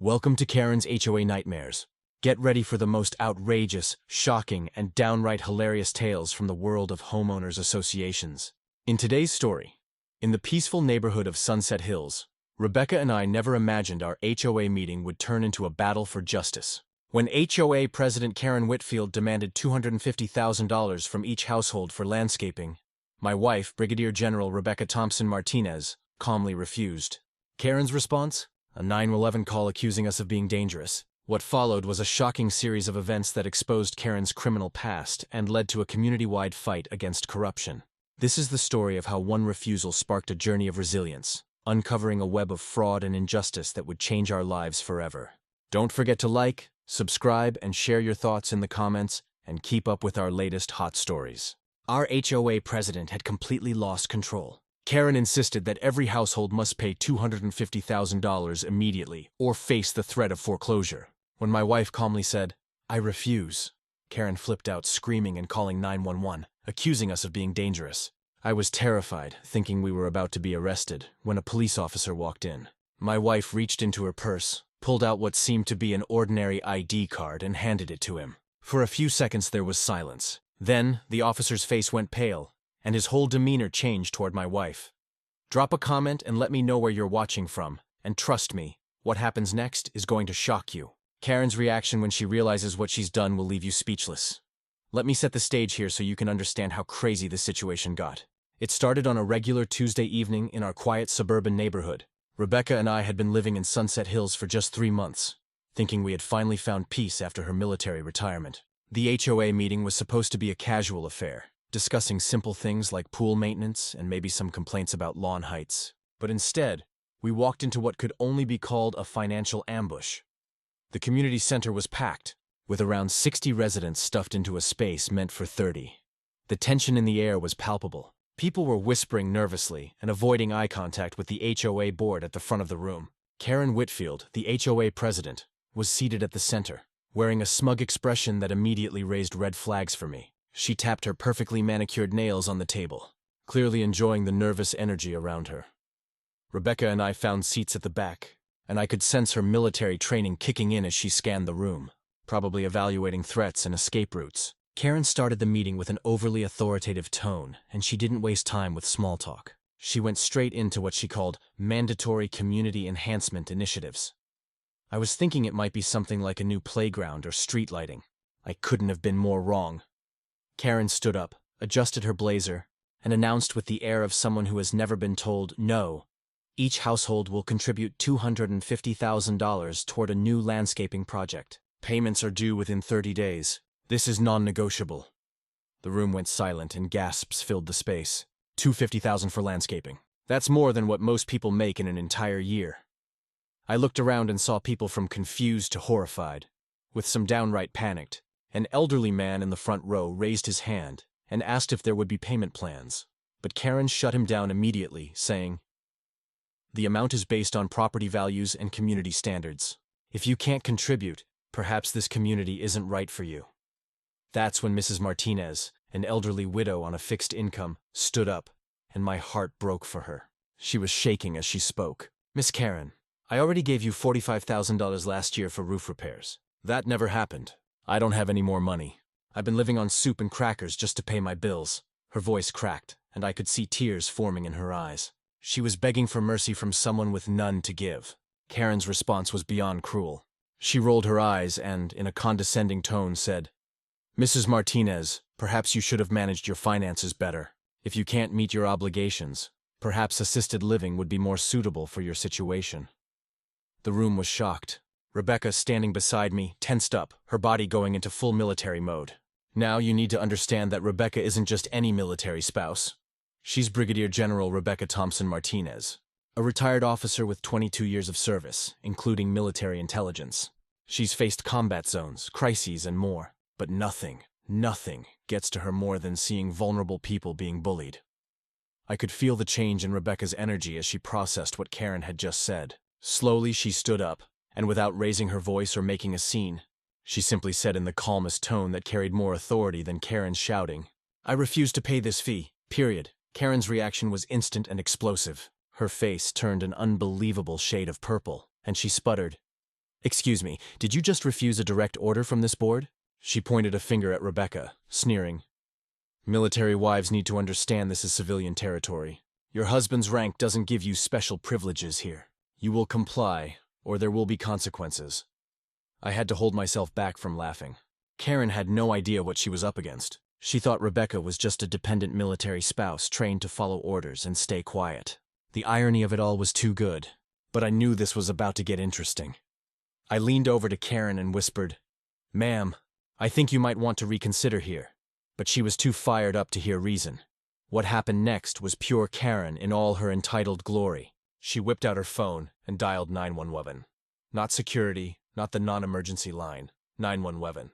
Welcome to Karen's HOA Nightmares. Get ready for the most outrageous, shocking, and downright hilarious tales from the world of homeowners associations. In today's story, in the peaceful neighborhood of Sunset Hills, Rebecca and I never imagined our HOA meeting would turn into a battle for justice. When HOA President Karen Whitfield demanded $250,000 from each household for landscaping, my wife, Brigadier General Rebecca Thompson Martinez, calmly refused. Karen's response? A 911 call accusing us of being dangerous. What followed was a shocking series of events that exposed Karen's criminal past and led to a community-wide fight against corruption. This is the story of how one refusal sparked a journey of resilience, uncovering a web of fraud and injustice that would change our lives forever. Don't forget to like, subscribe, and share your thoughts in the comments, and keep up with our latest hot stories. Our HOA president had completely lost control. Karen insisted that every household must pay $250,000 immediately or face the threat of foreclosure. When my wife calmly said, "I refuse," Karen flipped out screaming and calling 911, accusing us of being dangerous. I was terrified, thinking we were about to be arrested, when a police officer walked in. My wife reached into her purse, pulled out what seemed to be an ordinary ID card, and handed it to him. For a few seconds there was silence. Then, the officer's face went pale, and his whole demeanor changed toward my wife. Drop a comment and let me know where you're watching from, and trust me, what happens next is going to shock you. Karen's reaction when she realizes what she's done will leave you speechless. Let me set the stage here so you can understand how crazy the situation got. It started on a regular Tuesday evening in our quiet suburban neighborhood. Rebecca and I had been living in Sunset Hills for just 3 months, thinking we had finally found peace after her military retirement. The HOA meeting was supposed to be a casual affair, discussing simple things like pool maintenance and maybe some complaints about lawn heights. But instead, we walked into what could only be called a financial ambush. The community center was packed, with around 60 residents stuffed into a space meant for 30. The tension in the air was palpable. People were whispering nervously and avoiding eye contact with the HOA board at the front of the room. Karen Whitfield, the HOA president, was seated at the center, wearing a smug expression that immediately raised red flags for me. She tapped her perfectly manicured nails on the table, clearly enjoying the nervous energy around her. Rebecca and I found seats at the back, and I could sense her military training kicking in as she scanned the room, probably evaluating threats and escape routes. Karen started the meeting with an overly authoritative tone, and she didn't waste time with small talk. She went straight into what she called mandatory community enhancement initiatives. I was thinking it might be something like a new playground or street lighting. I couldn't have been more wrong. Karen stood up, adjusted her blazer, and announced with the air of someone who has never been told no. Each household will contribute $250,000 toward a new landscaping project. Payments are due within 30 days. This is non-negotiable. The room went silent and gasps filled the space. $250,000 for landscaping. That's more than what most people make in an entire year. I looked around and saw people from confused to horrified, with some downright panicked. An elderly man in the front row raised his hand and asked if there would be payment plans, but Karen shut him down immediately, saying, "The amount is based on property values and community standards. If you can't contribute, perhaps this community isn't right for you." That's when Mrs. Martinez, an elderly widow on a fixed income, stood up, and my heart broke for her. She was shaking as she spoke. "Miss Karen, I already gave you $45,000 last year for roof repairs. That never happened. I don't have any more money. I've been living on soup and crackers just to pay my bills." Her voice cracked, and I could see tears forming in her eyes. She was begging for mercy from someone with none to give. Karen's response was beyond cruel. She rolled her eyes and, in a condescending tone, said, "Mrs. Martinez, perhaps you should have managed your finances better. If you can't meet your obligations, perhaps assisted living would be more suitable for your situation." The room was shocked. Rebecca, standing beside me, tensed up, her body going into full military mode. Now you need to understand that Rebecca isn't just any military spouse. She's Brigadier General Rebecca Thompson Martinez, a retired officer with 22 years of service, including military intelligence. She's faced combat zones, crises, and more, but nothing gets to her more than seeing vulnerable people being bullied. I could feel the change in Rebecca's energy as she processed what Karen had just said. Slowly she stood up, and without raising her voice or making a scene, she simply said in the calmest tone that carried more authority than Karen's shouting, "I refuse to pay this fee, period." Karen's reaction was instant and explosive. Her face turned an unbelievable shade of purple, and she sputtered, Excuse me, did you just refuse a direct order from this board? She pointed a finger at Rebecca, sneering. Military wives need to understand this is civilian territory. Your husband's rank doesn't give you special privileges here. You will comply, or there will be consequences. I had to hold myself back from laughing. Karen had no idea what she was up against. She thought Rebecca was just a dependent military spouse trained to follow orders and stay quiet. The irony of it all was too good, but I knew this was about to get interesting. I leaned over to Karen and whispered, "Ma'am, I think you might want to reconsider here." But she was too fired up to hear reason. What happened next was pure Karen in all her entitled glory. She whipped out her phone and dialed 911. Not security, not the non-emergency line. 911.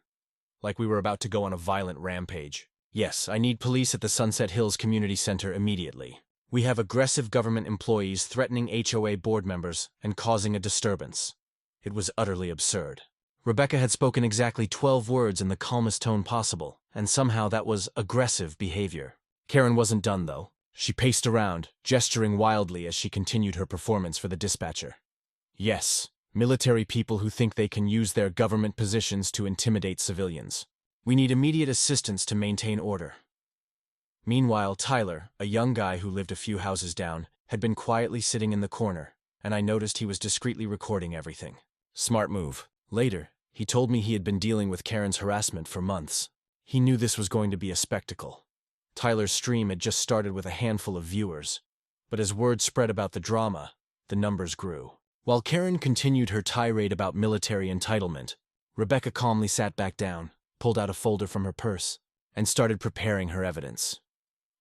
Like we were about to go on a violent rampage. "Yes, I need police at the Sunset Hills Community Center immediately. We have aggressive government employees threatening HOA board members and causing a disturbance." It was utterly absurd. Rebecca had spoken exactly 12 words in the calmest tone possible, and somehow that was aggressive behavior. Karen wasn't done, though. She paced around, gesturing wildly as she continued her performance for the dispatcher. "Yes, military people who think they can use their government positions to intimidate civilians. We need immediate assistance to maintain order." Meanwhile, Tyler, a young guy who lived a few houses down, had been quietly sitting in the corner, and I noticed he was discreetly recording everything. Smart move. Later, he told me he had been dealing with Karen's harassment for months. He knew this was going to be a spectacle. Tyler's stream had just started with a handful of viewers, but as word spread about the drama, the numbers grew. While Karen continued her tirade about military entitlement, Rebecca calmly sat back down, pulled out a folder from her purse, and started preparing her evidence.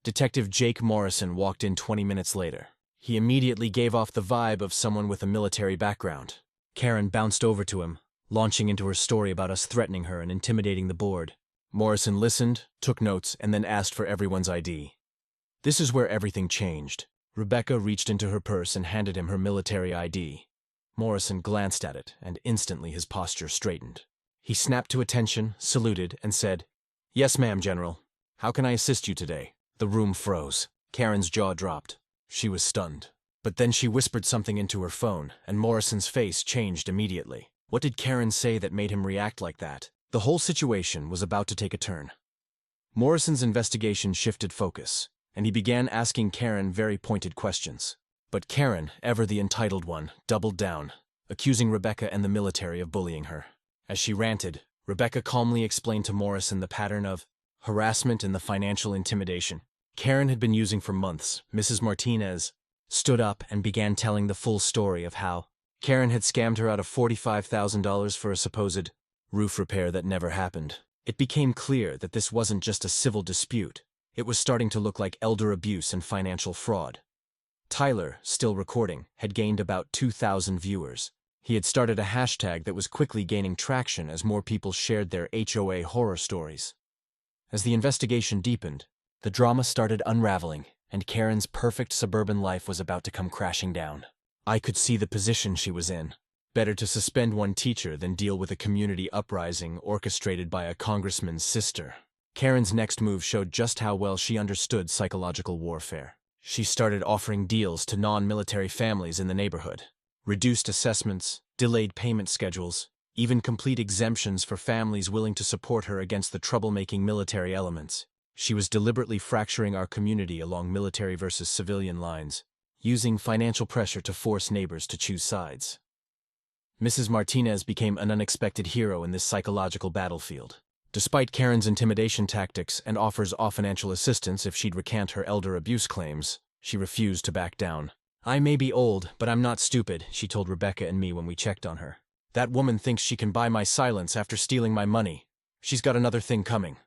Detective Jake Morrison walked in 20 minutes later. He immediately gave off the vibe of someone with a military background. Karen bounced over to him, launching into her story about us threatening her and intimidating the board. Morrison listened, took notes, and then asked for everyone's ID. This is where everything changed. Rebecca reached into her purse and handed him her military ID. Morrison glanced at it, and instantly his posture straightened. He snapped to attention, saluted, and said, "Yes, ma'am, General. How can I assist you today?" The room froze. Karen's jaw dropped. She was stunned. But then she whispered something into her phone, and Morrison's face changed immediately. What did Karen say that made him react like that? The whole situation was about to take a turn. Morrison's investigation shifted focus, and he began asking Karen very pointed questions. But Karen, ever the entitled one, doubled down, accusing Rebecca and the military of bullying her. As she ranted, Rebecca calmly explained to Morrison the pattern of harassment and the financial intimidation Karen had been using for months. Mrs. Martinez stood up and began telling the full story of how Karen had scammed her out of $45,000 for a supposed roof repair that never happened. It became clear that this wasn't just a civil dispute. It was starting to look like elder abuse and financial fraud. Tyler, still recording, had gained about 2,000 viewers. He had started a hashtag that was quickly gaining traction as more people shared their HOA horror stories. As the investigation deepened, the drama started unraveling, and Karen's perfect suburban life was about to come crashing down. I could see the position she was in. Better to suspend one teacher than deal with a community uprising orchestrated by a congressman's sister. Karen's next move showed just how well she understood psychological warfare. She started offering deals to non-military families in the neighborhood. Reduced assessments, delayed payment schedules, even complete exemptions for families willing to support her against the troublemaking military elements. She was deliberately fracturing our community along military versus civilian lines, using financial pressure to force neighbors to choose sides. Mrs. Martinez became an unexpected hero in this psychological battlefield. Despite Karen's intimidation tactics and offers of financial assistance if she'd recant her elder abuse claims, she refused to back down. "I may be old, but I'm not stupid," she told Rebecca and me when we checked on her. "That woman thinks she can buy my silence after stealing my money. She's got another thing coming."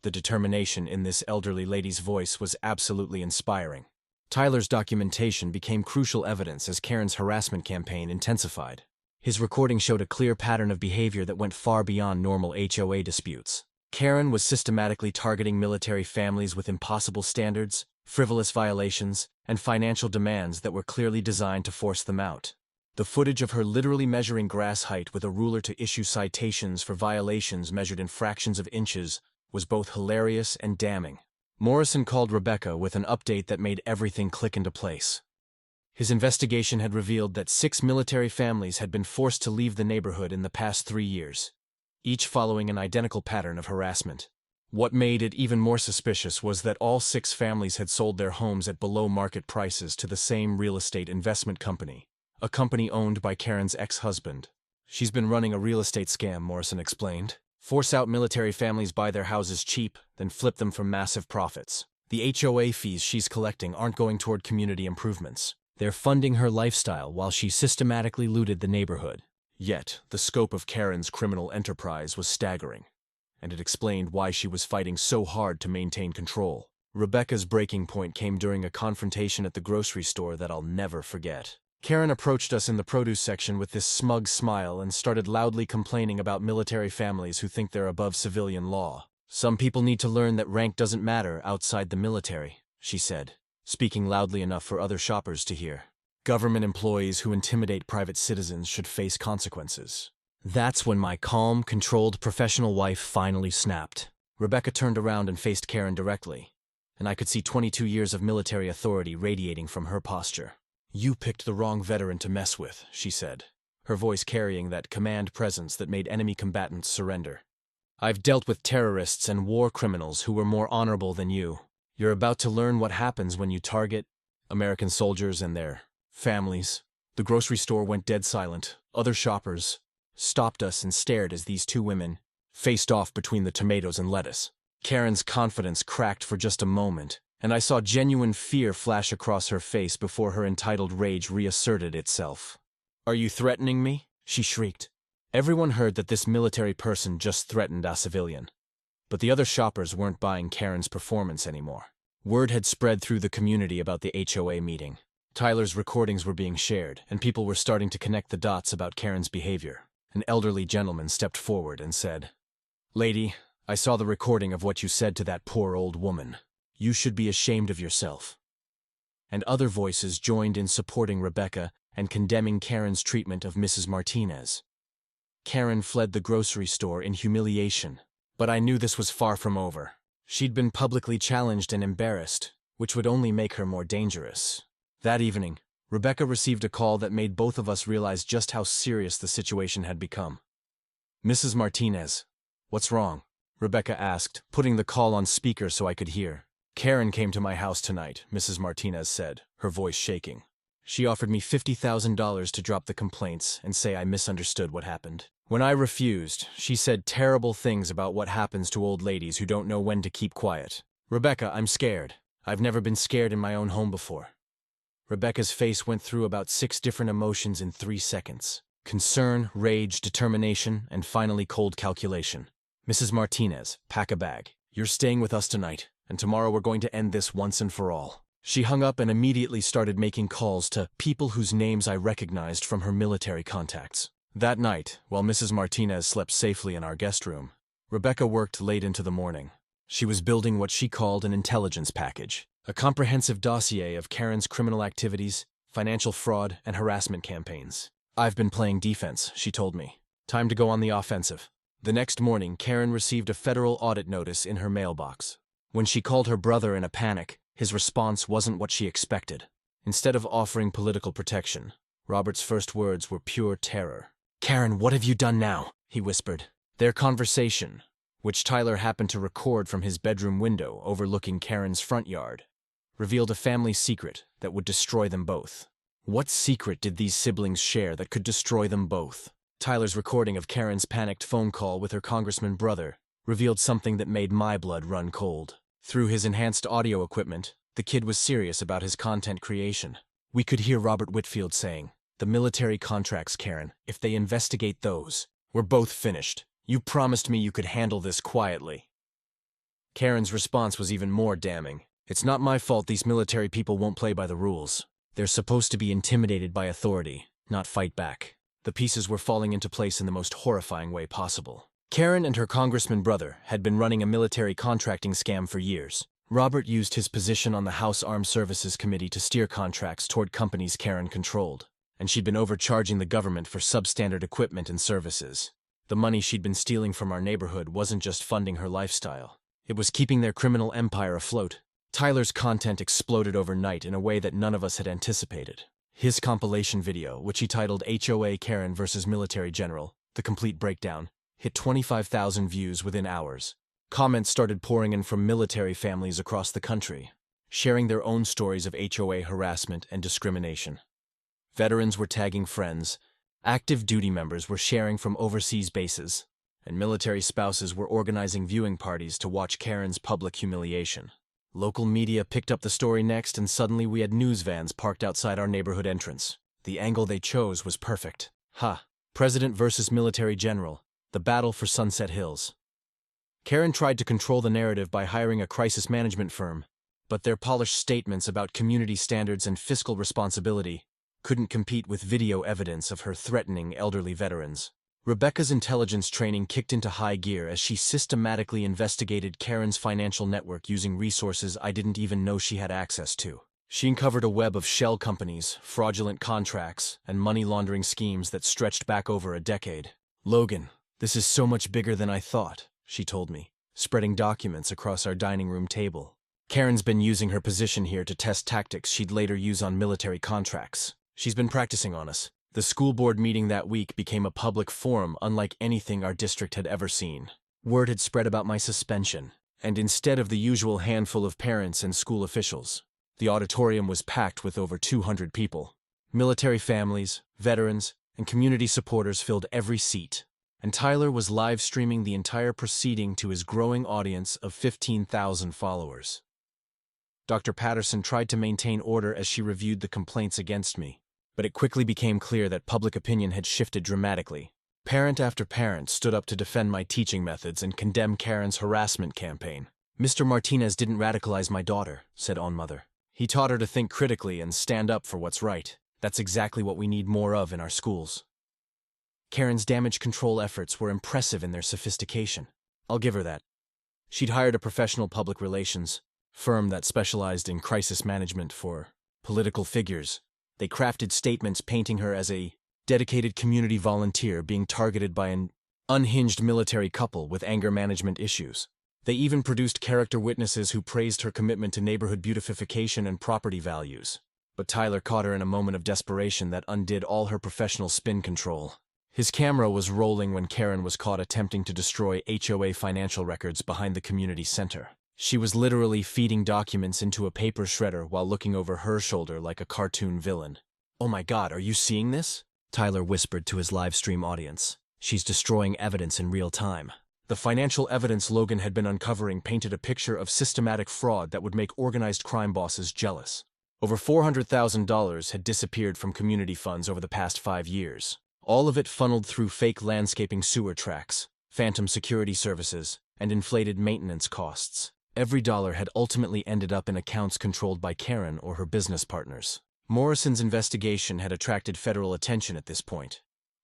The determination in this elderly lady's voice was absolutely inspiring. Tyler's documentation became crucial evidence as Karen's harassment campaign intensified. His recording showed a clear pattern of behavior that went far beyond normal HOA disputes. Karen was systematically targeting military families with impossible standards, frivolous violations, and financial demands that were clearly designed to force them out. The footage of her literally measuring grass height with a ruler to issue citations for violations measured in fractions of inches was both hilarious and damning. Morrison called Rebecca with an update that made everything click into place. His investigation had revealed that 6 military families had been forced to leave the neighborhood in the past 3 years, each following an identical pattern of harassment. What made it even more suspicious was that all 6 families had sold their homes at below-market prices to the same real estate investment company, a company owned by Karen's ex-husband. She's been running a real estate scam, Morrison explained. Force out military families buy their houses cheap, then flip them for massive profits. The HOA fees she's collecting aren't going toward community improvements. They're funding her lifestyle while she systematically looted the neighborhood. Yet, the scope of Karen's criminal enterprise was staggering, and it explained why she was fighting so hard to maintain control. Rebecca's breaking point came during a confrontation at the grocery store that I'll never forget. Karen approached us in the produce section with this smug smile and started loudly complaining about military families who think they're above civilian law. "Some people need to learn that rank doesn't matter outside the military," she said, speaking loudly enough for other shoppers to hear. "Government employees who intimidate private citizens should face consequences." That's when my calm, controlled professional wife finally snapped. Rebecca turned around and faced Karen directly, and I could see 22 years of military authority radiating from her posture. "You picked the wrong veteran to mess with," she said, her voice carrying that command presence that made enemy combatants surrender. "I've dealt with terrorists and war criminals who were more honorable than you. You're about to learn what happens when you target American soldiers and their families." The grocery store went dead silent. Other shoppers stopped us and stared as these 2 women faced off between the tomatoes and lettuce. Karen's confidence cracked for just a moment, and I saw genuine fear flash across her face before her entitled rage reasserted itself. "Are you threatening me?" she shrieked. Everyone heard that this military person just threatened a civilian. But the other shoppers weren't buying Karen's performance anymore. Word had spread through the community about the HOA meeting. Tyler's recordings were being shared, and people were starting to connect the dots about Karen's behavior. An elderly gentleman stepped forward and said, "Lady, I saw the recording of what you said to that poor old woman. You should be ashamed of yourself." And other voices joined in supporting Rebecca and condemning Karen's treatment of Mrs. Martinez. Karen fled the grocery store in humiliation. But I knew this was far from over. She'd been publicly challenged and embarrassed, which would only make her more dangerous. That evening, Rebecca received a call that made both of us realize just how serious the situation had become. "Mrs. Martinez, what's wrong?" Rebecca asked, putting the call on speaker so I could hear. "Karen came to my house tonight," Mrs. Martinez said, her voice shaking. "She offered me $50,000 to drop the complaints and say I misunderstood what happened. When I refused, she said terrible things about what happens to old ladies who don't know when to keep quiet. Rebecca, I'm scared. I've never been scared in my own home before." Rebecca's face went through about 6 different emotions in 3 seconds. Concern, rage, determination, and finally cold calculation. "Mrs. Martinez, pack a bag. You're staying with us tonight, and tomorrow we're going to end this once and for all." She hung up and immediately started making calls to people whose names I recognized from her military contacts. That night, while Mrs. Martinez slept safely in our guest room, Rebecca worked late into the morning. She was building what she called an intelligence package, a comprehensive dossier of Karen's criminal activities, financial fraud, and harassment campaigns. "I've been playing defense," she told me. "Time to go on the offensive." The next morning, Karen received a federal audit notice in her mailbox. When she called her brother in a panic, his response wasn't what she expected. Instead of offering political protection, Robert's first words were pure terror. "Karen, what have you done now?" he whispered. Their conversation, which Tyler happened to record from his bedroom window overlooking Karen's front yard, revealed a family secret that would destroy them both. What secret did these siblings share that could destroy them both? Tyler's recording of Karen's panicked phone call with her congressman brother revealed something that made my blood run cold. Through his enhanced audio equipment, the kid was serious about his content creation. We could hear Robert Whitfield saying, "The military contracts, Karen, if they investigate those, we're both finished. You promised me you could handle this quietly." Karen's response was even more damning. "It's not my fault these military people won't play by the rules. They're supposed to be intimidated by authority, not fight back." The pieces were falling into place in the most horrifying way possible. Karen and her congressman brother had been running a military contracting scam for years. Robert used his position on the House Armed Services Committee to steer contracts toward companies Karen controlled, and she'd been overcharging the government for substandard equipment and services. The money she'd been stealing from our neighborhood wasn't just funding her lifestyle. It was keeping their criminal empire afloat. Tyler's content exploded overnight in a way that none of us had anticipated. His compilation video, which he titled HOA Karen versus Military General, The Complete Breakdown, hit 25,000 views within hours. Comments started pouring in from military families across the country, sharing their own stories of HOA harassment and discrimination. Veterans were tagging friends, active duty members were sharing from overseas bases, and military spouses were organizing viewing parties to watch Karen's public humiliation. Local media picked up the story next, and suddenly we had news vans parked outside our neighborhood entrance. The angle they chose was perfect. President versus military general, the battle for Sunset Hills. Karen tried to control the narrative by hiring a crisis management firm, but their polished statements about community standards and fiscal responsibility couldn't compete with video evidence of her threatening elderly veterans. Rebecca's intelligence training kicked into high gear as she systematically investigated Karen's financial network using resources I didn't even know she had access to. She uncovered a web of shell companies, fraudulent contracts, and money laundering schemes that stretched back over a decade. "Logan, this is so much bigger than I thought," she told me, spreading documents across our dining room table. "Karen's been using her position here to test tactics she'd later use on military contracts. She's been practicing on us." The school board meeting that week became a public forum unlike anything our district had ever seen. Word had spread about my suspension, and instead of the usual handful of parents and school officials, the auditorium was packed with over 200 people. Military families, veterans, and community supporters filled every seat, and Tyler was live streaming the entire proceeding to his growing audience of 15,000 followers. Dr. Patterson tried to maintain order as she reviewed the complaints against me, but it quickly became clear that public opinion had shifted dramatically. Parent after parent stood up to defend my teaching methods and condemn Karen's harassment campaign. "Mr. Martinez didn't radicalize my daughter," said Own Mother. "He taught her to think critically and stand up for what's right. That's exactly what we need more of in our schools." Karen's damage control efforts were impressive in their sophistication. I'll give her that. She'd hired a professional public relations firm that specialized in crisis management for political figures. They crafted statements painting her as a dedicated community volunteer being targeted by an unhinged military couple with anger management issues. They even produced character witnesses who praised her commitment to neighborhood beautification and property values. But Tyler caught her in a moment of desperation that undid all her professional spin control. His camera was rolling when Karen was caught attempting to destroy HOA financial records behind the community center. She was literally feeding documents into a paper shredder while looking over her shoulder like a cartoon villain. "Oh my God, are you seeing this?" Tyler whispered to his live stream audience. "She's destroying evidence in real time." The financial evidence Logan had been uncovering painted a picture of systematic fraud that would make organized crime bosses jealous. Over $400,000 had disappeared from community funds over the past 5 years. All of it funneled through fake landscaping sewer tracks, phantom security services, and inflated maintenance costs. Every dollar had ultimately ended up in accounts controlled by Karen or her business partners. Morrison's investigation had attracted federal attention at this point,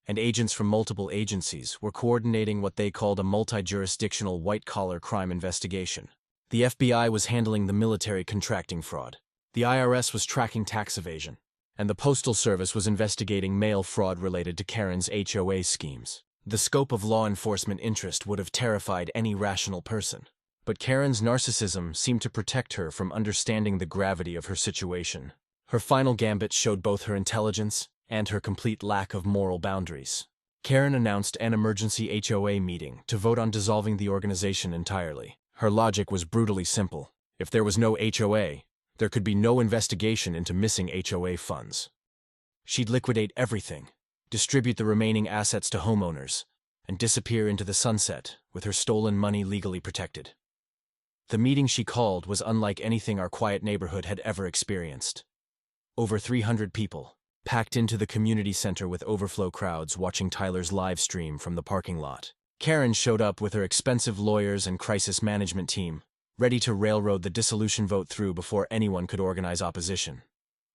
and agents from multiple agencies were coordinating what they called a multi-jurisdictional white-collar crime investigation. The FBI was handling the military contracting fraud. The IRS was tracking tax evasion, and the Postal Service was investigating mail fraud related to Karen's HOA schemes. The scope of law enforcement interest would have terrified any rational person. But Karen's narcissism seemed to protect her from understanding the gravity of her situation. Her final gambit showed both her intelligence and her complete lack of moral boundaries. Karen announced an emergency HOA meeting to vote on dissolving the organization entirely. Her logic was brutally simple. If there was no HOA, there could be no investigation into missing HOA funds. She'd liquidate everything, distribute the remaining assets to homeowners, and disappear into the sunset with her stolen money legally protected. The meeting she called was unlike anything our quiet neighborhood had ever experienced. Over 300 people, packed into the community center with overflow crowds watching Tyler's live stream from the parking lot. Karen showed up with her expensive lawyers and crisis management team, ready to railroad the dissolution vote through before anyone could organize opposition.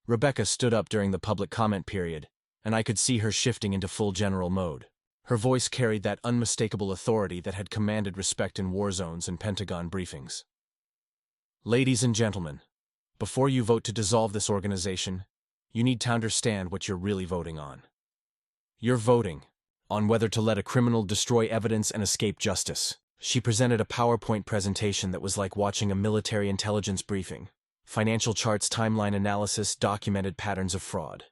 Rebecca stood up during the public comment period, and I could see her shifting into full general mode. Her voice carried that unmistakable authority that had commanded respect in war zones and Pentagon briefings. "Ladies and gentlemen, before you vote to dissolve this organization, you need to understand what you're really voting on. You're voting on whether to let a criminal destroy evidence and escape justice." She presented a PowerPoint presentation that was like watching a military intelligence briefing. Financial charts, timeline analysis, documented patterns of fraud.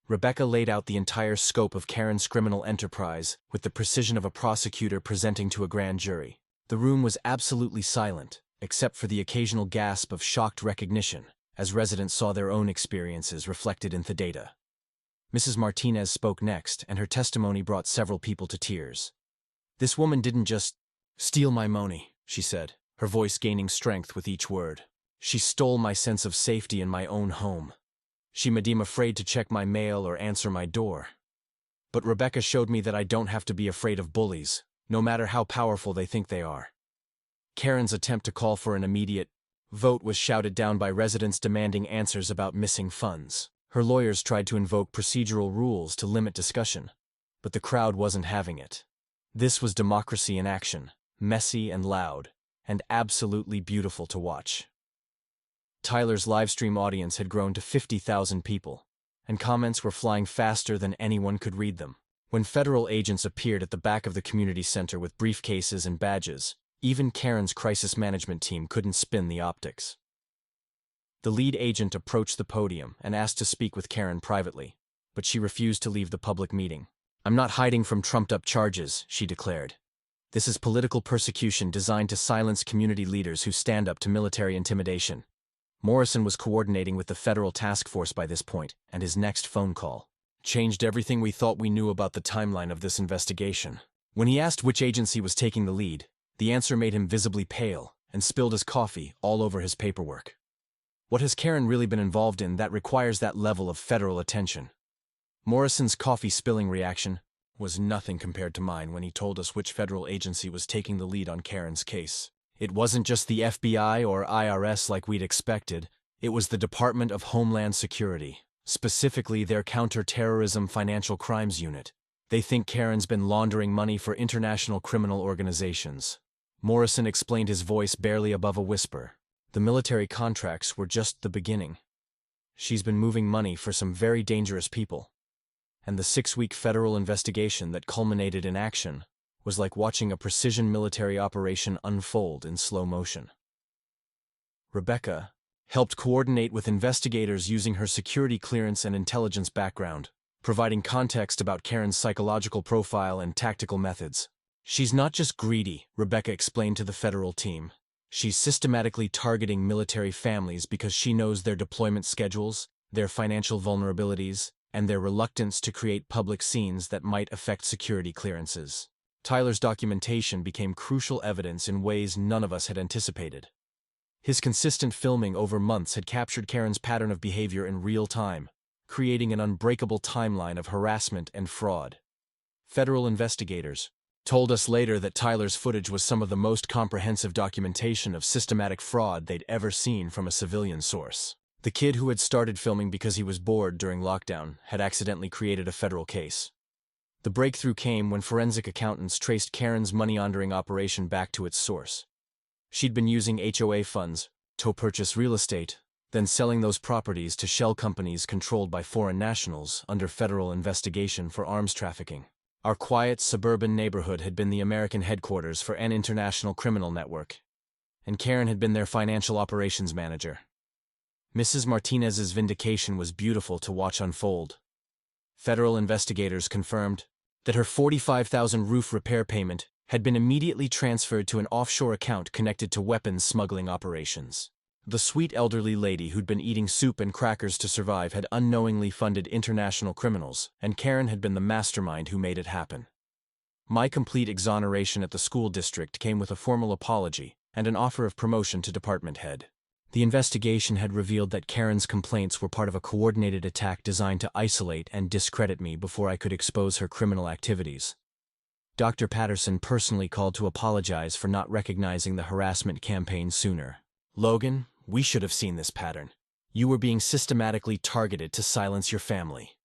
Rebecca laid out the entire scope of Karen's criminal enterprise with the precision of a prosecutor presenting to a grand jury. The room was absolutely silent, except for the occasional gasp of shocked recognition, as residents saw their own experiences reflected in the data. Mrs. Martinez spoke next, and her testimony brought several people to tears. "This woman didn't just steal my money," she said, her voice gaining strength with each word. "She stole my sense of safety in my own home. She made me afraid to check my mail or answer my door. But Rebecca showed me that I don't have to be afraid of bullies, no matter how powerful they think they are." Karen's attempt to call for an immediate vote was shouted down by residents demanding answers about missing funds. Her lawyers tried to invoke procedural rules to limit discussion, but the crowd wasn't having it. This was democracy in action, messy and loud, and absolutely beautiful to watch. Tyler's livestream audience had grown to 50,000 people, and comments were flying faster than anyone could read them. When federal agents appeared at the back of the community center with briefcases and badges, even Karen's crisis management team couldn't spin the optics. The lead agent approached the podium and asked to speak with Karen privately, but she refused to leave the public meeting. "I'm not hiding from trumped-up charges," she declared. "This is political persecution designed to silence community leaders who stand up to military intimidation." Morrison was coordinating with the federal task force by this point, and his next phone call changed everything we thought we knew about the timeline of this investigation. When he asked which agency was taking the lead, the answer made him visibly pale and spilled his coffee all over his paperwork. What has Karen really been involved in that requires that level of federal attention? Morrison's coffee-spilling reaction was nothing compared to mine when he told us which federal agency was taking the lead on Karen's case. It wasn't just the FBI or IRS like we'd expected, it was the Department of Homeland Security, specifically their Counter-Terrorism Financial Crimes Unit. They think Karen's been laundering money for international criminal organizations. Morrison explained, his voice barely above a whisper. The military contracts were just the beginning. She's been moving money for some very dangerous people. And the 6-week federal investigation that culminated in action was like watching a precision military operation unfold in slow motion. Rebecca helped coordinate with investigators using her security clearance and intelligence background, providing context about Karen's psychological profile and tactical methods. "She's not just greedy," Rebecca explained to the federal team. "She's systematically targeting military families because she knows their deployment schedules, their financial vulnerabilities, and their reluctance to create public scenes that might affect security clearances." Tyler's documentation became crucial evidence in ways none of us had anticipated. His consistent filming over months had captured Karen's pattern of behavior in real time, creating an unbreakable timeline of harassment and fraud. Federal investigators told us later that Tyler's footage was some of the most comprehensive documentation of systematic fraud they'd ever seen from a civilian source. The kid who had started filming because he was bored during lockdown had accidentally created a federal case. The breakthrough came when forensic accountants traced Karen's money-laundering operation back to its source. She'd been using HOA funds to purchase real estate, then selling those properties to shell companies controlled by foreign nationals under federal investigation for arms trafficking. Our quiet suburban neighborhood had been the American headquarters for an international criminal network, and Karen had been their financial operations manager. Mrs. Martinez's vindication was beautiful to watch unfold. Federal investigators confirmed that her $45,000 roof repair payment had been immediately transferred to an offshore account connected to weapons smuggling operations. The sweet elderly lady who'd been eating soup and crackers to survive had unknowingly funded international criminals, and Karen had been the mastermind who made it happen. My complete exoneration at the school district came with a formal apology and an offer of promotion to department head. The investigation had revealed that Karen's complaints were part of a coordinated attack designed to isolate and discredit me before I could expose her criminal activities. Dr. Patterson personally called to apologize for not recognizing the harassment campaign sooner. "Logan, we should have seen this pattern. You were being systematically targeted to silence your family."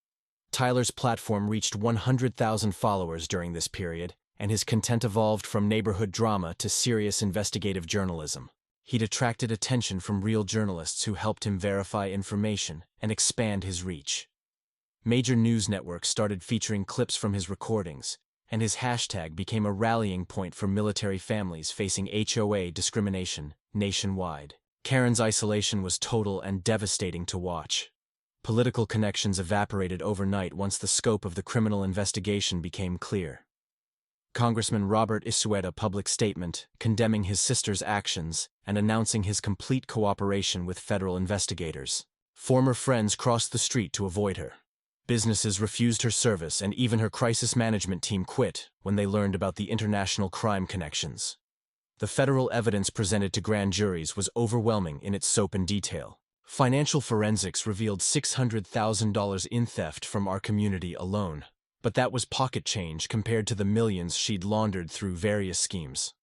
Tyler's platform reached 100,000 followers during this period, and his content evolved from neighborhood drama to serious investigative journalism. He'd attracted attention from real journalists who helped him verify information and expand his reach. Major news networks started featuring clips from his recordings, and his hashtag became a rallying point for military families facing HOA discrimination nationwide. Karen's isolation was total and devastating to watch. Political connections evaporated overnight once the scope of the criminal investigation became clear. Congressman Robert issued a public statement condemning his sister's actions and announcing his complete cooperation with federal investigators. Former friends crossed the street to avoid her. Businesses refused her service, and even her crisis management team quit when they learned about the international crime connections. The federal evidence presented to grand juries was overwhelming in its scope and detail. Financial forensics revealed $600,000 in theft from our community alone. But that was pocket change compared to the millions she'd laundered through various schemes.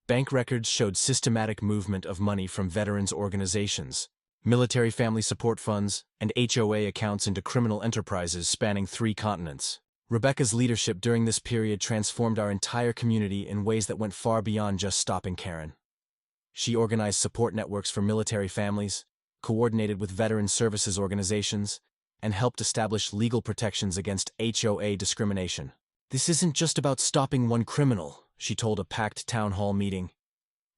Bank records showed systematic movement of money from veterans organizations, military family support funds, and HOA accounts into criminal enterprises spanning 3 continents. Rebecca's leadership during this period transformed our entire community in ways that went far beyond just stopping Karen. She organized support networks for military families, coordinated with veteran services organizations, and helped establish legal protections against HOA discrimination. "This isn't just about stopping one criminal," she told a packed town hall meeting.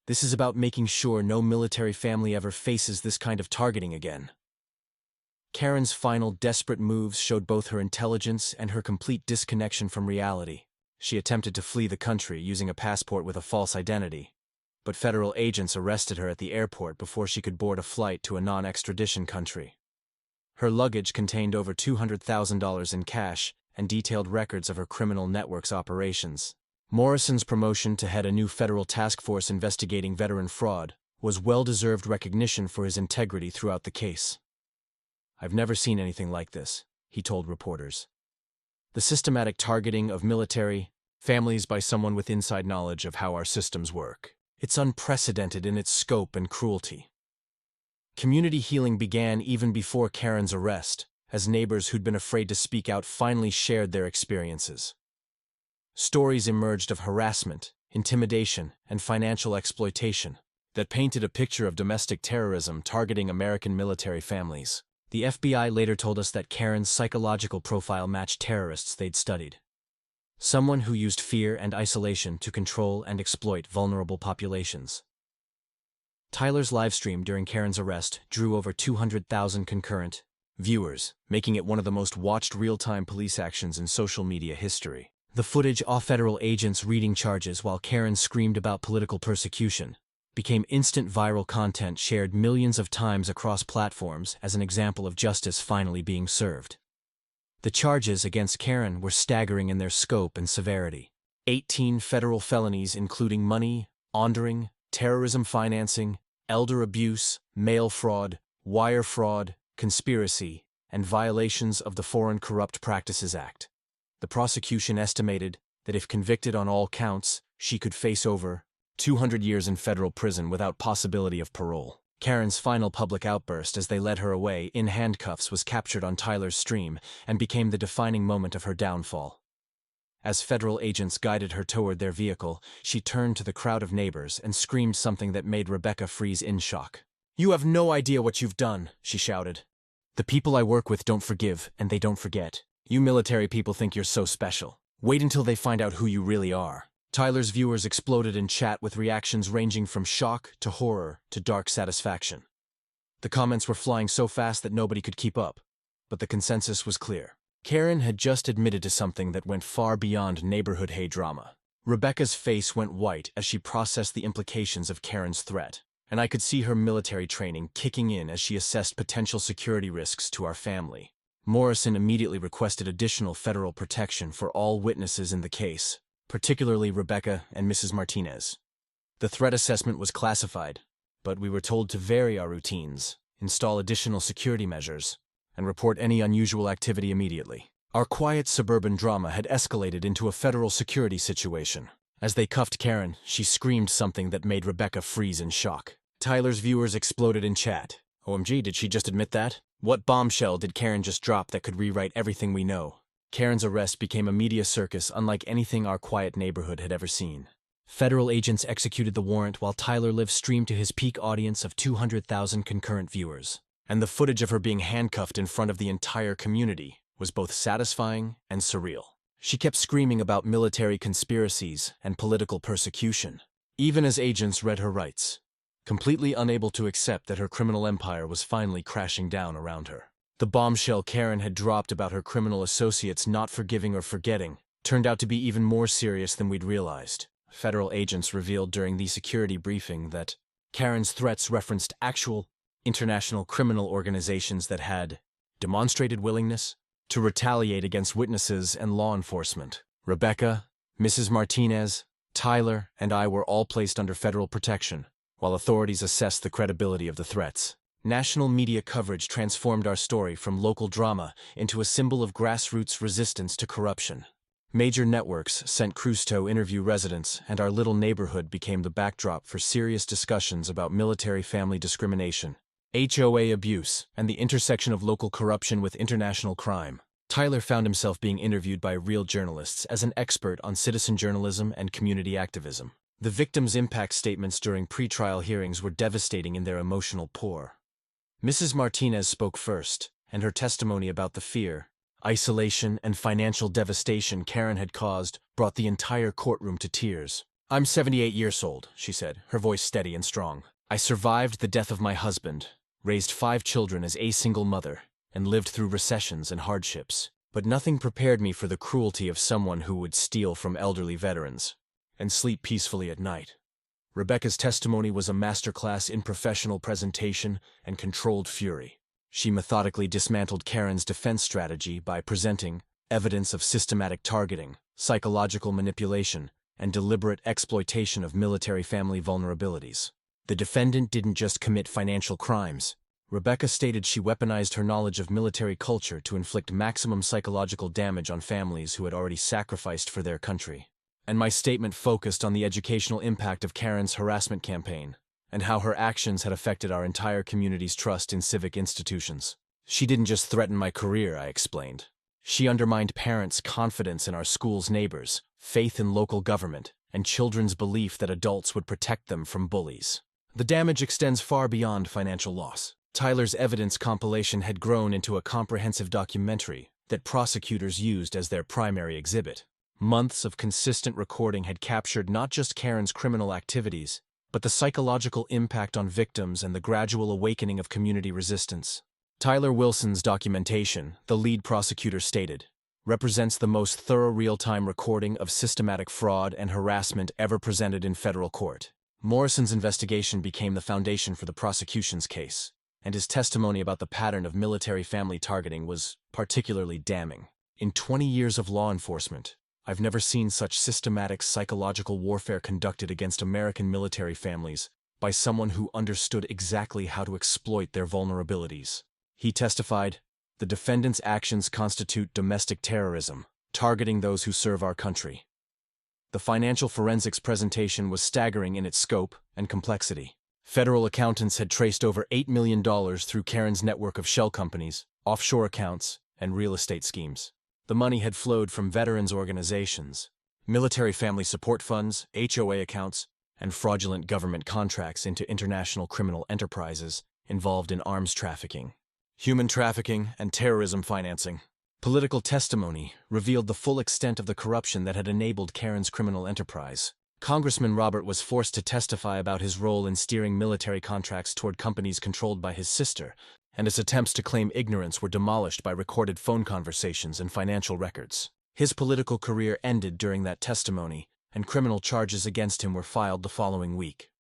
"This is about making sure no military family ever faces this kind of targeting again." Karen's final desperate moves showed both her intelligence and her complete disconnection from reality. She attempted to flee the country using a passport with a false identity, but federal agents arrested her at the airport before she could board a flight to a non-extradition country. Her luggage contained over $200,000 in cash and detailed records of her criminal network's operations. Morrison's promotion to head a new federal task force investigating veteran fraud was well-deserved recognition for his integrity throughout the case. "I've never seen anything like this," he told reporters. "The systematic targeting of military families by someone with inside knowledge of how our systems work. It's unprecedented in its scope and cruelty." Community healing began even before Karen's arrest, as neighbors who'd been afraid to speak out finally shared their experiences. Stories emerged of harassment, intimidation, and financial exploitation that painted a picture of domestic terrorism targeting American military families. The FBI later told us that Karen's psychological profile matched terrorists they'd studied. Someone who used fear and isolation to control and exploit vulnerable populations. Tyler's livestream during Karen's arrest drew over 200,000 concurrent viewers, making it one of the most watched real-time police actions in social media history. The footage of federal agents reading charges while Karen screamed about political persecution became instant viral content shared millions of times across platforms as an example of justice finally being served. The charges against Karen were staggering in their scope and severity. 18 federal felonies including money laundering, terrorism financing, elder abuse, mail fraud, wire fraud, conspiracy, and violations of the Foreign Corrupt Practices Act. The prosecution estimated that if convicted on all counts, she could face over 200 years in federal prison without possibility of parole. Karen's final public outburst as they led her away in handcuffs was captured on Tyler's stream and became the defining moment of her downfall. As federal agents guided her toward their vehicle, she turned to the crowd of neighbors and screamed something that made Rebecca freeze in shock. "You have no idea what you've done," she shouted. "The people I work with don't forgive, and they don't forget. You military people think you're so special. Wait until they find out who you really are." Tyler's viewers exploded in chat with reactions ranging from shock to horror to dark satisfaction. The comments were flying so fast that nobody could keep up, but the consensus was clear. Karen had just admitted to something that went far beyond neighborhood hate drama. Rebecca's face went white as she processed the implications of Karen's threat, and I could see her military training kicking in as she assessed potential security risks to our family. Morrison immediately requested additional federal protection for all witnesses in the case, particularly Rebecca and Mrs. Martinez. The threat assessment was classified, but we were told to vary our routines, install additional security measures, and report any unusual activity immediately. Our quiet suburban drama had escalated into a federal security situation. As they cuffed Karen, she screamed something that made Rebecca freeze in shock. Tyler's viewers exploded in chat. "OMG, did she just admit that? What bombshell did Karen just drop that could rewrite everything we know?" Karen's arrest became a media circus unlike anything our quiet neighborhood had ever seen. Federal agents executed the warrant while Tyler live streamed to his peak audience of 200,000 concurrent viewers. And the footage of her being handcuffed in front of the entire community was both satisfying and surreal. She kept screaming about military conspiracies and political persecution, even as agents read her rights, completely unable to accept that her criminal empire was finally crashing down around her. The bombshell Karen had dropped about her criminal associates not forgiving or forgetting turned out to be even more serious than we'd realized. Federal agents revealed during the security briefing that Karen's threats referenced actual international criminal organizations that had demonstrated willingness to retaliate against witnesses and law enforcement. Rebecca, Mrs. Martinez, Tyler, and I were all placed under federal protection, while authorities assessed the credibility of the threats. National media coverage transformed our story from local drama into a symbol of grassroots resistance to corruption. Major networks sent crews to interview residents, and our little neighborhood became the backdrop for serious discussions about military family discrimination, HOA abuse, and the intersection of local corruption with international crime. Tyler found himself being interviewed by real journalists as an expert on citizen journalism and community activism. The victims' impact statements during pretrial hearings were devastating in their emotional pour. Mrs. Martinez spoke first, and her testimony about the fear, isolation, and financial devastation Karen had caused brought the entire courtroom to tears. "I'm 78 years old," she said, her voice steady and strong. "I survived the death of my husband, raised 5 children as a single mother, and lived through recessions and hardships. But nothing prepared me for the cruelty of someone who would steal from elderly veterans and sleep peacefully at night." Rebecca's testimony was a masterclass in professional presentation and controlled fury. She methodically dismantled Karen's defense strategy by presenting evidence of systematic targeting, psychological manipulation, and deliberate exploitation of military family vulnerabilities. The defendant didn't just commit financial crimes. Rebecca stated she weaponized her knowledge of military culture to inflict maximum psychological damage on families who had already sacrificed for their country. And my statement focused on the educational impact of Karen's harassment campaign, and how her actions had affected our entire community's trust in civic institutions. "She didn't just threaten my career," I explained. "She undermined parents' confidence in our schools' neighbors, faith in local government, and children's belief that adults would protect them from bullies. The damage extends far beyond financial loss." Tyler's evidence compilation had grown into a comprehensive documentary that prosecutors used as their primary exhibit. Months of consistent recording had captured not just Karen's criminal activities, but the psychological impact on victims and the gradual awakening of community resistance. Tyler Wilson's documentation, the lead prosecutor stated, represents the most thorough real-time recording of systematic fraud and harassment ever presented in federal court. Morrison's investigation became the foundation for the prosecution's case, and his testimony about the pattern of military family targeting was particularly damning. "In 20 years of law enforcement, I've never seen such systematic psychological warfare conducted against American military families by someone who understood exactly how to exploit their vulnerabilities." He testified, "The defendant's actions constitute domestic terrorism, targeting those who serve our country." The financial forensics presentation was staggering in its scope and complexity. Federal accountants had traced over $8 million through Karen's network of shell companies, offshore accounts, and real estate schemes. The money had flowed from veterans organizations, military family support funds, HOA accounts, and fraudulent government contracts into international criminal enterprises involved in arms trafficking, human trafficking, and terrorism financing. Political testimony revealed the full extent of the corruption that had enabled Karen's criminal enterprise. Congressman Robert was forced to testify about his role in steering military contracts toward companies controlled by his sister, and his attempts to claim ignorance were demolished by recorded phone conversations and financial records. His political career ended during that testimony, and criminal charges against him were filed the following week.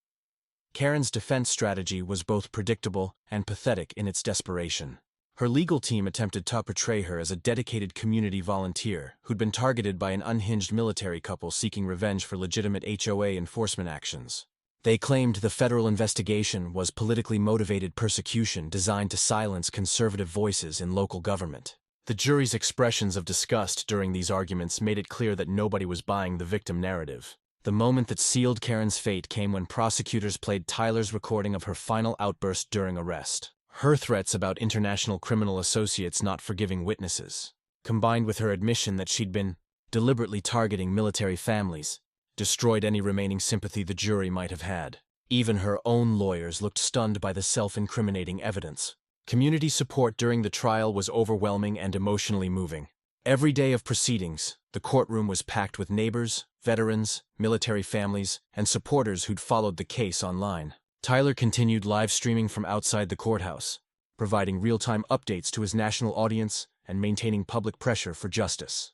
Karen's defense strategy was both predictable and pathetic in its desperation. Her legal team attempted to portray her as a dedicated community volunteer who'd been targeted by an unhinged military couple seeking revenge for legitimate HOA enforcement actions. They claimed the federal investigation was politically motivated persecution designed to silence conservative voices in local government. The jury's expressions of disgust during these arguments made it clear that nobody was buying the victim narrative. The moment that sealed Karen's fate came when prosecutors played Tyler's recording of her final outburst during arrest. Her threats about international criminal associates not forgiving witnesses, combined with her admission that she'd been deliberately targeting military families, destroyed any remaining sympathy the jury might have had. Even her own lawyers looked stunned by the self-incriminating evidence. Community support during the trial was overwhelming and emotionally moving. Every day of proceedings, the courtroom was packed with neighbors, veterans, military families, and supporters who'd followed the case online. Tyler continued live streaming from outside the courthouse, providing real-time updates to his national audience and maintaining public pressure for justice.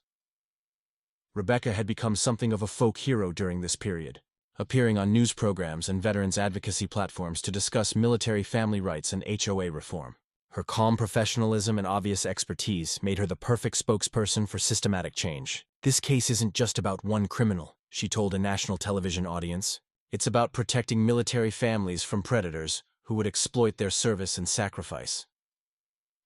Rebecca had become something of a folk hero during this period, appearing on news programs and veterans advocacy platforms to discuss military family rights and HOA reform. Her calm professionalism and obvious expertise made her the perfect spokesperson for systematic change. "This case isn't just about one criminal," she told a national television audience. "It's about protecting military families from predators who would exploit their service and sacrifice."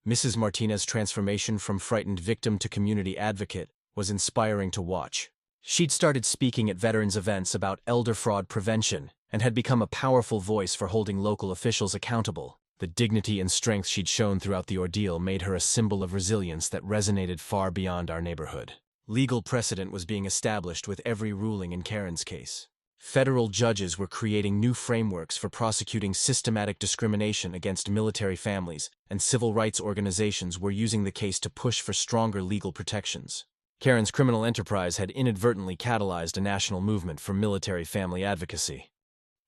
Mrs. Martinez's transformation from frightened victim to community advocate was inspiring to watch. She'd started speaking at veterans events about elder fraud prevention and had become a powerful voice for holding local officials accountable. The dignity and strength she'd shown throughout the ordeal made her a symbol of resilience that resonated far beyond our neighborhood. Legal precedent was being established with every ruling in Karen's case. Federal judges were creating new frameworks for prosecuting systematic discrimination against military families, and civil rights organizations were using the case to push for stronger legal protections. Karen's criminal enterprise had inadvertently catalyzed a national movement for military family advocacy.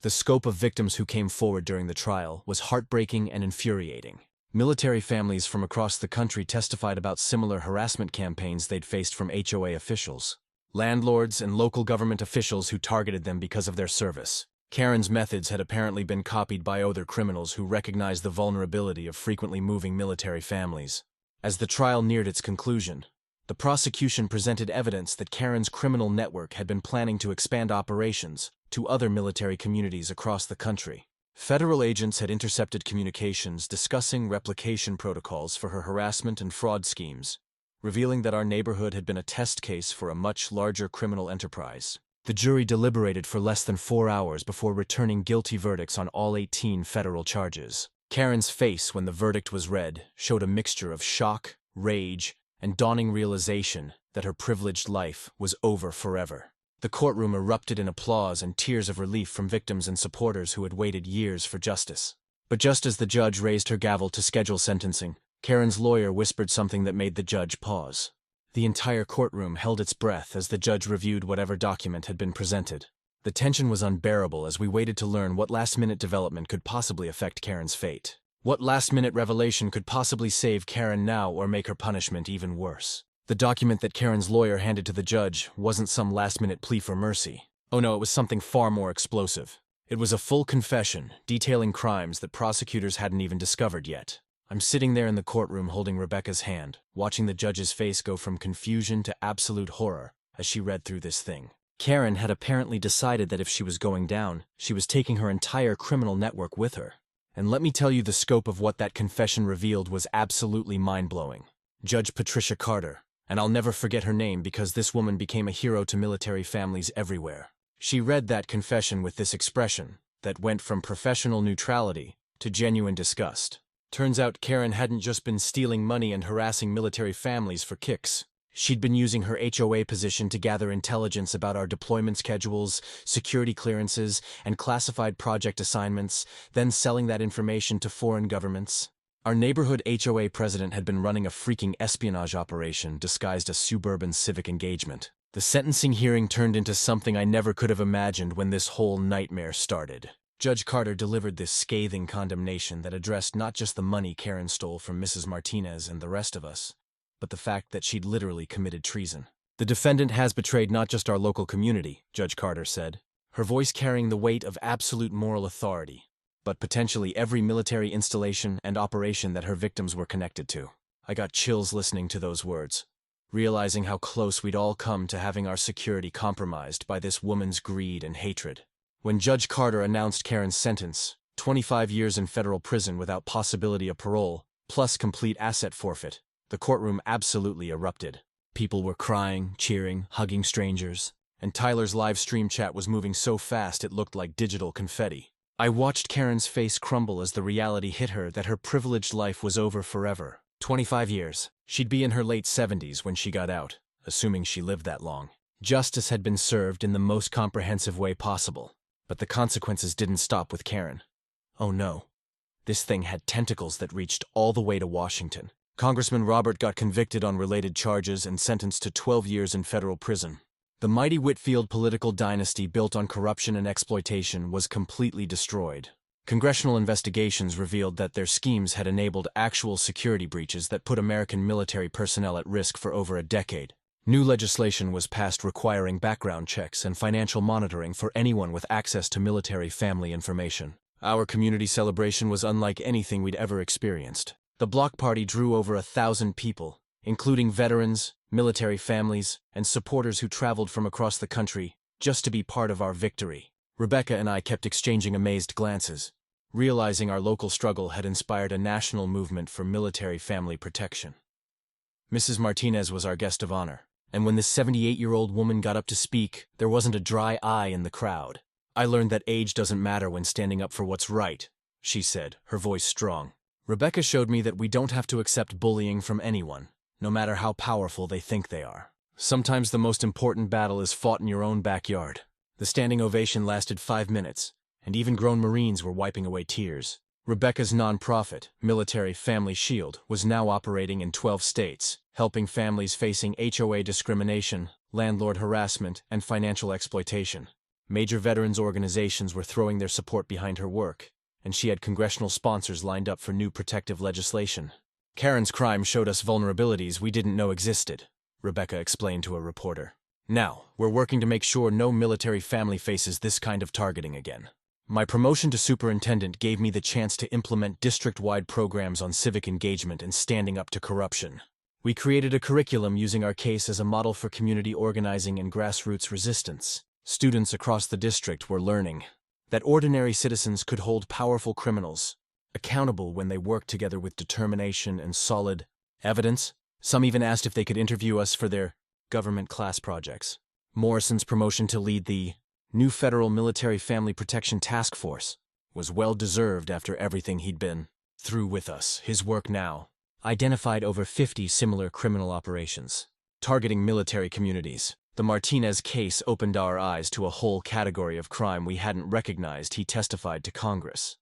The scope of victims who came forward during the trial was heartbreaking and infuriating. Military families from across the country testified about similar harassment campaigns they'd faced from HOA officials, landlords, and local government officials who targeted them because of their service. Karen's methods had apparently been copied by other criminals who recognized the vulnerability of frequently moving military families. As the trial neared its conclusion, the prosecution presented evidence that Karen's criminal network had been planning to expand operations to other military communities across the country. Federal agents had intercepted communications discussing replication protocols for her harassment and fraud schemes, revealing that our neighborhood had been a test case for a much larger criminal enterprise. The jury deliberated for less than 4 hours before returning guilty verdicts on all 18 federal charges. Karen's face, when the verdict was read, showed a mixture of shock, rage, and dawning realization that her privileged life was over forever. The courtroom erupted in applause and tears of relief from victims and supporters who had waited years for justice. But just as the judge raised her gavel to schedule sentencing, Karen's lawyer whispered something that made the judge pause. The entire courtroom held its breath as the judge reviewed whatever document had been presented. The tension was unbearable as we waited to learn what last-minute development could possibly affect Karen's fate. What last-minute revelation could possibly save Karen now or make her punishment even worse? The document that Karen's lawyer handed to the judge wasn't some last-minute plea for mercy. Oh no, it was something far more explosive. It was a full confession, detailing crimes that prosecutors hadn't even discovered yet. I'm sitting there in the courtroom holding Rebecca's hand, watching the judge's face go from confusion to absolute horror as she read through this thing. Karen had apparently decided that if she was going down, she was taking her entire criminal network with her. And let me tell you, the scope of what that confession revealed was absolutely mind-blowing. Judge Patricia Carter, and I'll never forget her name because this woman became a hero to military families everywhere. She read that confession with this expression that went from professional neutrality to genuine disgust. Turns out Karen hadn't just been stealing money and harassing military families for kicks. She'd been using her HOA position to gather intelligence about our deployment schedules, security clearances, and classified project assignments, then selling that information to foreign governments. Our neighborhood HOA president had been running a freaking espionage operation disguised as suburban civic engagement. The sentencing hearing turned into something I never could have imagined when this whole nightmare started. Judge Carter delivered this scathing condemnation that addressed not just the money Karen stole from Mrs. Martinez and the rest of us, but the fact that she'd literally committed treason. The defendant has betrayed not just our local community, Judge Carter said, her voice carrying the weight of absolute moral authority, but potentially every military installation and operation that her victims were connected to. I got chills listening to those words, realizing how close we'd all come to having our security compromised by this woman's greed and hatred. When Judge Carter announced Karen's sentence, 25 years in federal prison without possibility of parole, plus complete asset forfeit, the courtroom absolutely erupted. People were crying, cheering, hugging strangers, and Tyler's live stream chat was moving so fast it looked like digital confetti. I watched Karen's face crumble as the reality hit her that her privileged life was over forever. 25 years. She'd be in her late 70s when she got out, assuming she lived that long. Justice had been served in the most comprehensive way possible, but the consequences didn't stop with Karen. Oh no. This thing had tentacles that reached all the way to Washington. Congressman Robert got convicted on related charges and sentenced to 12 years in federal prison. The mighty Whitfield political dynasty built on corruption and exploitation was completely destroyed. Congressional investigations revealed that their schemes had enabled actual security breaches that put American military personnel at risk for over a decade. New legislation was passed requiring background checks and financial monitoring for anyone with access to military family information. Our community celebration was unlike anything we'd ever experienced. The block party drew over 1,000 people, including veterans, military families, and supporters who traveled from across the country just to be part of our victory. Rebecca and I kept exchanging amazed glances, realizing our local struggle had inspired a national movement for military family protection. Mrs. Martinez was our guest of honor, and when this 78-year-old woman got up to speak, there wasn't a dry eye in the crowd. "I learned that age doesn't matter when standing up for what's right," she said, her voice strong. "Rebecca showed me that we don't have to accept bullying from anyone, no matter how powerful they think they are. Sometimes the most important battle is fought in your own backyard." The standing ovation lasted 5 minutes, and even grown Marines were wiping away tears. Rebecca's nonprofit, Military Family Shield, was now operating in 12 states, helping families facing HOA discrimination, landlord harassment, and financial exploitation. Major veterans organizations were throwing their support behind her work, and she had congressional sponsors lined up for new protective legislation. "Karen's crime showed us vulnerabilities we didn't know existed," Rebecca explained to a reporter. "Now, we're working to make sure no military family faces this kind of targeting again." My promotion to superintendent gave me the chance to implement district-wide programs on civic engagement and standing up to corruption. We created a curriculum using our case as a model for community organizing and grassroots resistance. Students across the district were learning that ordinary citizens could hold powerful criminals accountable when they worked together with determination and solid evidence. Some even asked if they could interview us for their government class projects. Morrison's promotion to lead the new Federal Military Family Protection Task Force was well-deserved after everything he'd been through with us. His work now identified over 50 similar criminal operations targeting military communities. The Martinez case opened our eyes to a whole category of crime we hadn't recognized, he testified to Congress.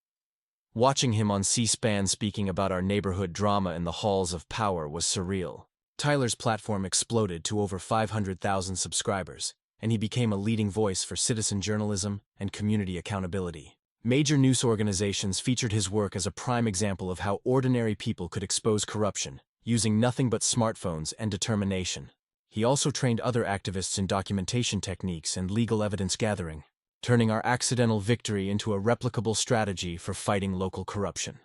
Watching him on C-SPAN speaking about our neighborhood drama in the halls of power was surreal. Tyler's platform exploded to over 500,000 subscribers, and he became a leading voice for citizen journalism and community accountability. Major news organizations featured his work as a prime example of how ordinary people could expose corruption, using nothing but smartphones and determination. He also trained other activists in documentation techniques and legal evidence gathering, turning our accidental victory into a replicable strategy for fighting local corruption.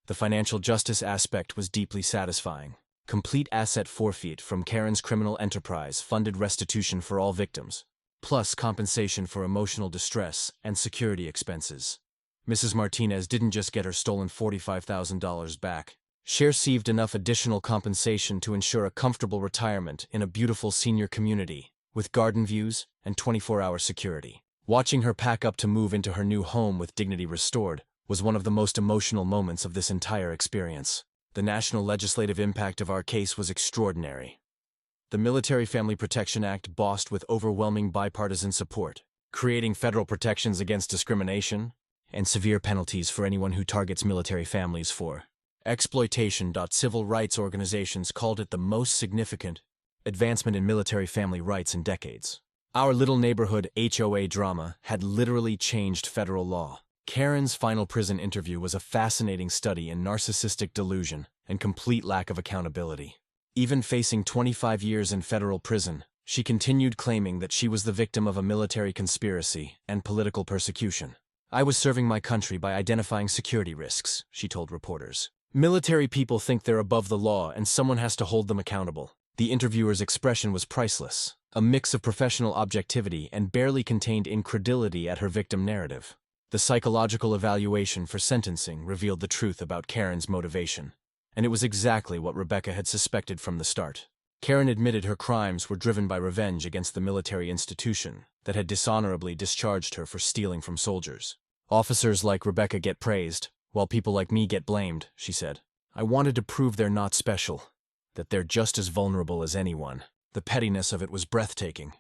The financial justice aspect was deeply satisfying. Complete asset forfeit from Karen's criminal enterprise funded restitution for all victims, plus compensation for emotional distress and security expenses. Mrs. Martinez didn't just get her stolen $45,000 back. She received enough additional compensation to ensure a comfortable retirement in a beautiful senior community, with garden views and 24-hour security. Watching her pack up to move into her new home with dignity restored was one of the most emotional moments of this entire experience. The national legislative impact of our case was extraordinary. The Military Family Protection Act bossed with overwhelming bipartisan support, creating federal protections against discrimination and severe penalties for anyone who targets military families for exploitation. Civil rights organizations called it the most significant advancement in military family rights in decades. Our little neighborhood HOA drama had literally changed federal law. Karen's final prison interview was a fascinating study in narcissistic delusion and complete lack of accountability. Even facing 25 years in federal prison, she continued claiming that she was the victim of a military conspiracy and political persecution. "I was serving my country by identifying security risks," she told reporters. "Military people think they're above the law and someone has to hold them accountable." The interviewer's expression was priceless, a mix of professional objectivity and barely contained incredulity at her victim narrative. The psychological evaluation for sentencing revealed the truth about Karen's motivation, and it was exactly what Rebecca had suspected from the start. Karen admitted her crimes were driven by revenge against the military institution that had dishonorably discharged her for stealing from soldiers. "Officers like Rebecca get praised, while people like me get blamed," she said. "I wanted to prove they're not special, that they're just as vulnerable as anyone." The pettiness of it was breathtaking.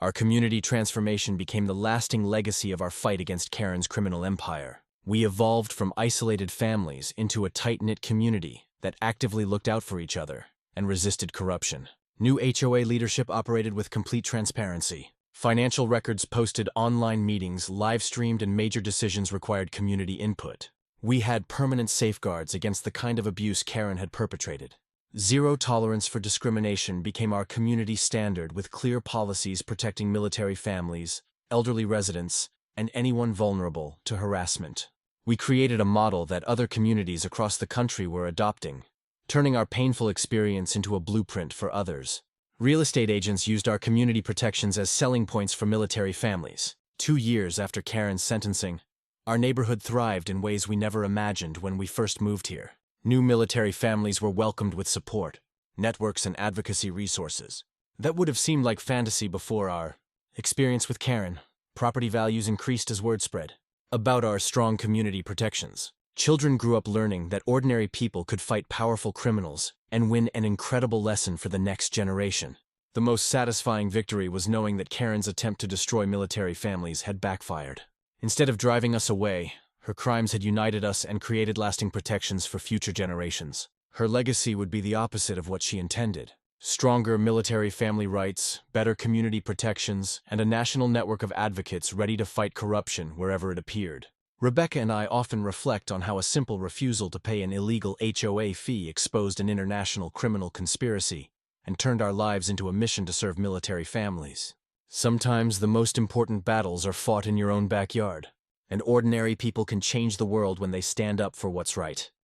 Our community transformation became the lasting legacy of our fight against Karen's criminal empire. We evolved from isolated families into a tight-knit community that actively looked out for each other and resisted corruption. New HOA leadership operated with complete transparency, Financial records posted, online meetings live-streamed, and major decisions required community input. We had permanent safeguards against the kind of abuse Karen had perpetrated. Zero tolerance for discrimination became our community standard, with clear policies protecting military families, elderly residents, and anyone vulnerable to harassment. We created a model that other communities across the country were adopting, turning our painful experience into a blueprint for others. Real estate agents used our community protections as selling points for military families. 2 years after Karen's sentencing, our neighborhood thrived in ways we never imagined when we first moved here. New military families were welcomed with support, networks, and advocacy resources. That would have seemed like fantasy before our experience with Karen. Property values increased as word spread about our strong community protections. Children grew up learning that ordinary people could fight powerful criminals and win an incredible lesson for the next generation. The most satisfying victory was knowing that Karen's attempt to destroy military families had backfired. Instead of driving us away, her crimes had united us and created lasting protections for future generations. Her legacy would be the opposite of what she intended. Stronger military family rights, better community protections, and a national network of advocates ready to fight corruption wherever it appeared. Rebecca and I often reflect on how a simple refusal to pay an illegal HOA fee exposed an international criminal conspiracy and turned our lives into a mission to serve military families. Sometimes the most important battles are fought in your own backyard, and ordinary people can change the world when they stand up for what's right.